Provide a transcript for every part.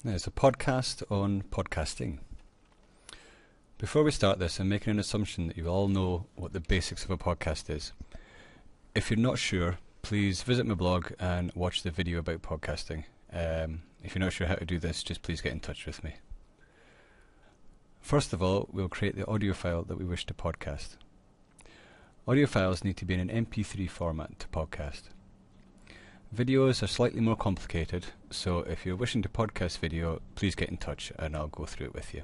Now, it's a podcast on podcasting. Before we start this, I'm making an assumption that you all know what the basics of a podcast is. If you're not sure, please visit my blog and watch the video about podcasting. If you're not sure how to do this, just please get in touch with me. First of all, we'll create the audio file that we wish to podcast. Audio files need to be in an MP3 format to podcast. Videos are slightly more complicated, so if you're wishing to podcast video, please get in touch and I'll go through it with you.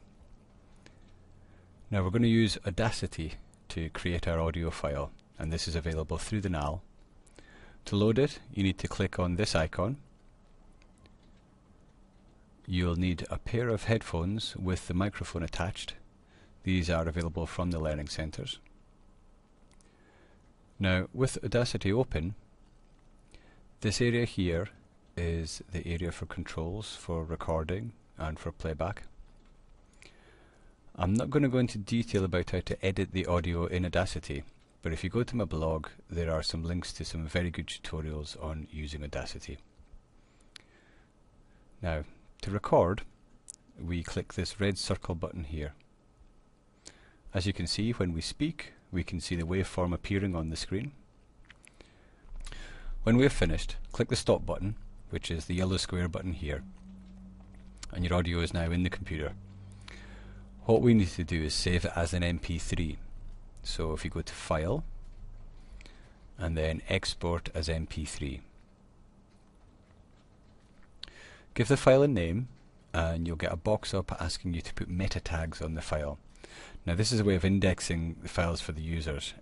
Now we're going to use Audacity to create our audio file, and this is available through the NAL. To load it, you need to click on this icon. You'll need a pair of headphones with the microphone attached. These are available from the learning centres. Now, with Audacity open, this area here is the area for controls for recording and for playback. I'm not going to go into detail about how to edit the audio in Audacity, but if you go to my blog, there are some links to some very good tutorials on using Audacity. Now, to record, we click this red circle button here. As you can see, when we speak, we can see the waveform appearing on the screen. When we're finished, click the stop button, which is the yellow square button here, and your audio is now in the computer. What we need to do is save it as an MP3. So if you go to File, and then Export as MP3. Give the file a name, and you'll get a box up asking you to put meta tags on the file. Now this is a way of indexing the files for the users.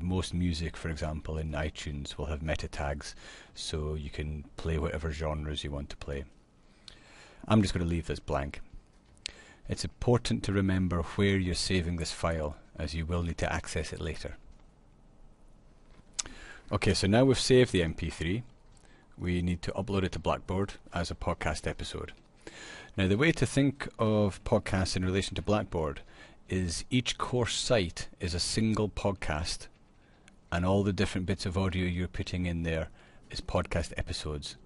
Most music, for example, in iTunes will have meta tags, so you can play whatever genres you want to play. I'm just going to leave this blank. It's important to remember where you're saving this file, as you will need to access it later. Okay, so now we've saved the MP3, we need to upload it to Blackboard as a podcast episode. Now the way to think of podcasts in relation to Blackboard is each course site is a single podcast, and all the different bits of audio you're putting in there is podcast episodes.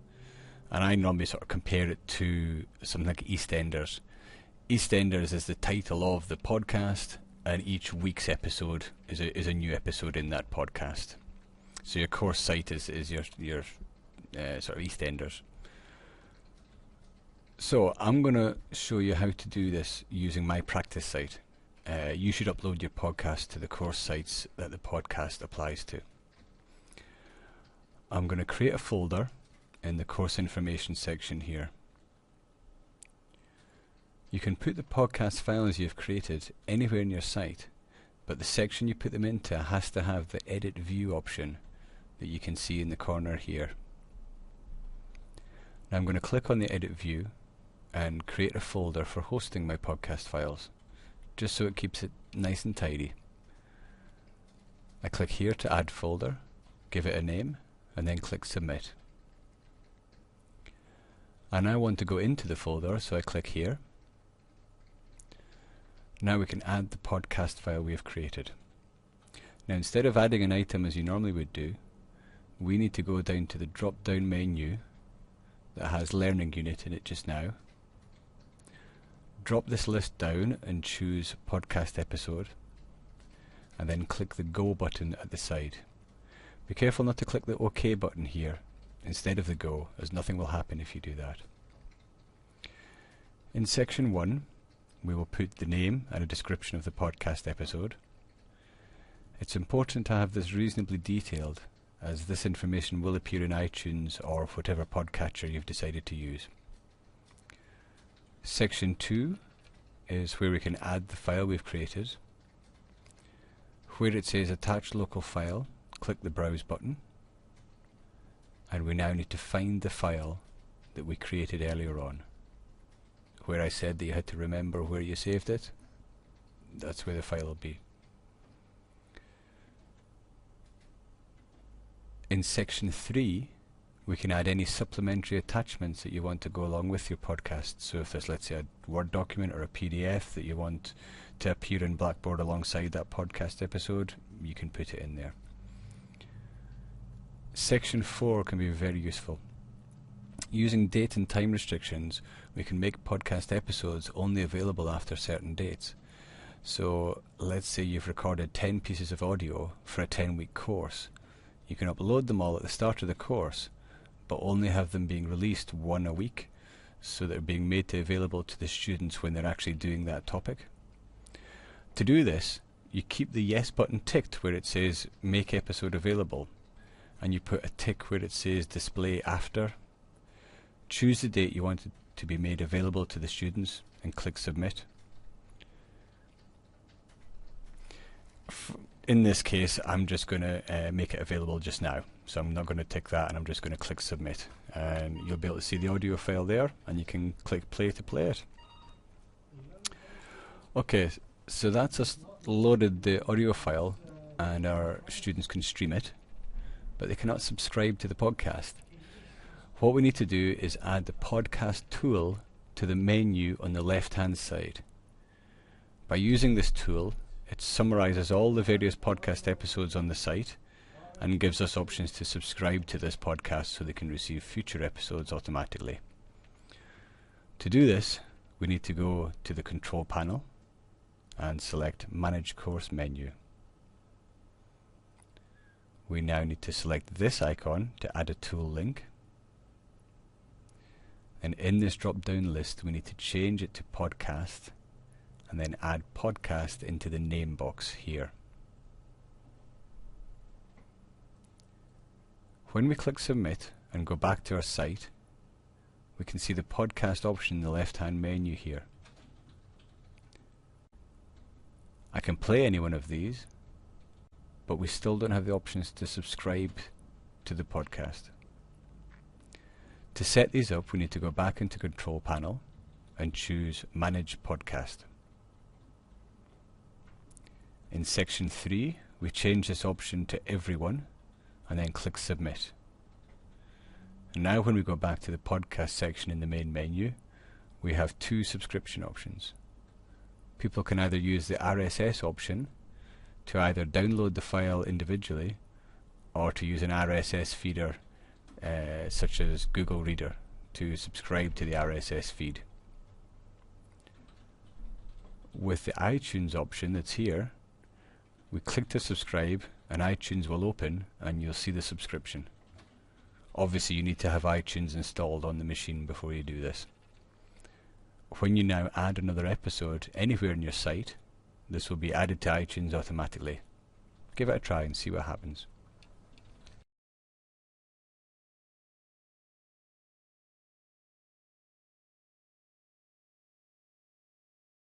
And I normally sort of compare it to something like EastEnders. EastEnders is the title of the podcast, and each week's episode is a new episode in that podcast. So your course site is your sort of EastEnders. So I'm going to show you how to do this using my practice site. You should upload your podcast to the course sites that the podcast applies to. I'm going to create a folder in the course information section here. You can put the podcast files you've created anywhere in your site, but the section you put them into has to have the edit view option that you can see in the corner here. Now I'm going to click on the edit view and create a folder for hosting my podcast files, just so it keeps it nice and tidy. I click here to add folder, give it a name, and then click submit. I now want to go into the folder, so I click here. Now we can add the podcast file we have created. Now instead of adding an item as you normally would do, we need to go down to the drop down menu that has Learning Unit in it just now. Drop this list down and choose podcast episode, and then click the Go button at the side. Be careful not to click the OK button here instead of the Go, as nothing will happen if you do that. In section 1, we will put the name and a description of the podcast episode. It's important to have this reasonably detailed, as this information will appear in iTunes or whatever podcatcher you've decided to use. Section 2 is where we can add the file we've created. Where it says attach local file, click the browse button, and we now need to find the file that we created earlier on. Where I said that you had to remember where you saved it, that's where the file will be. In section 3, we can add any supplementary attachments that you want to go along with your podcast. So if there's, let's say, a Word document or a PDF that you want to appear in Blackboard alongside that podcast episode, you can put it in there. Section 4 can be very useful. Using date and time restrictions, we can make podcast episodes only available after certain dates. So let's say you've recorded 10 pieces of audio for a 10-week course. You can upload them all at the start of the course, but only have them being released one a week, so they're being made available to the students when they're actually doing that topic. To do this, you keep the yes button ticked where it says make episode available, and you put a tick where it says display after. Choose the date you want it to be made available to the students and click submit. In this case, I'm just going to make it available just now, so I'm not going to tick that, and I'm just going to click submit, and you'll be able to see the audio file there, and you can click play to play it. Okay, so that's us loaded the audio file, and our students can stream it, but they cannot subscribe to the podcast. What we need to do is add the podcast tool to the menu on the left hand side. By using this tool, it summarizes all the various podcast episodes on the site and gives us options to subscribe to this podcast so they can receive future episodes automatically. To do this, we need to go to the control panel and select Manage Course menu. We now need to select this icon to add a tool link. And in this drop-down list, we need to change it to podcast and then add podcast into the name box here. When we click submit and go back to our site, we can see the podcast option in the left-hand menu here. I can play any one of these, but we still don't have the options to subscribe to the podcast. To set these up, we need to go back into Control Panel and choose Manage Podcast. In Section 3, we change this option to Everyone and then click Submit. And now when we go back to the podcast section in the main menu, we have two subscription options. People can either use the RSS option to either download the file individually or to use an RSS feeder such as Google Reader to subscribe to the RSS feed. With the iTunes option that's here, we click to subscribe and iTunes will open and you'll see the subscription. Obviously you need to have iTunes installed on the machine before you do this. When you now add another episode anywhere in your site, this will be added to iTunes automatically. Give it a try and see what happens.